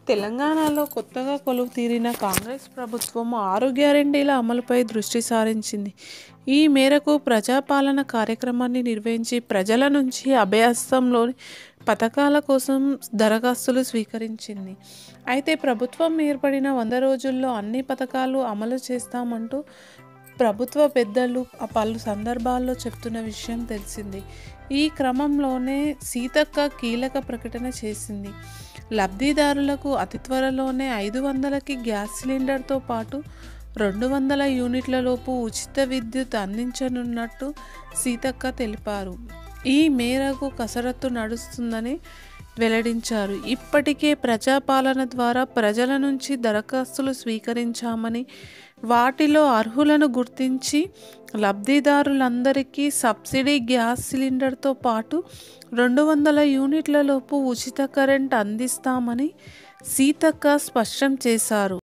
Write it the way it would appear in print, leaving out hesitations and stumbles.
తెలంగాణలో కొత్తగా కొలువు తీరిన కాంగ్రెస్ ప్రభుత్వం 6 గ్యారెంటీల అమలుపై దృష్టి సారించింది. ఈ మేరకు ప్రజాపాలన కార్యక్రమాన్ని నిర్వహించి ప్రజల నుంచి అభయహస్తంలోని పథకాల కోసం దరఖాస్తులు స్వీకరించింది. అయితే ప్రభుత్వం ఏర్పడిన 100 రోజుల్లో అన్ని పథకాలు అమలు చేస్తామంటూ ప్రభుత్వ పెద్దలు పలు సందర్భాల్లో చెప్తున్న విషయం తెలిసిందే. ఈ క్రమంలోనే సీతక్క కీలక ప్రకటన చేసింది. లబ్ధిదారులకు అతి త్వరలోనే 500కి గ్యాస్ సిలిండర్తో పాటు 200 యూనిట్ల లోపు ఉచిత విద్యుత్ అందించనున్నట్టు సీతక్క తెలిపారు. ఈ మేరకు కసరత్తు నడుస్తుందని వెల్లడించారు. ఇప్పటికే ప్రజాపాలన ద్వారా ప్రజల నుంచి దరఖాస్తులు స్వీకరించామని, వాటిలో అర్హులను గుర్తించి లబ్ధిదారులందరికీ సబ్సిడీ గ్యాస్ సిలిండర్తో పాటు 200 యూనిట్ల లోపు ఉచిత కరెంట్ అందిస్తామని సీతక్క స్పష్టం చేశారు.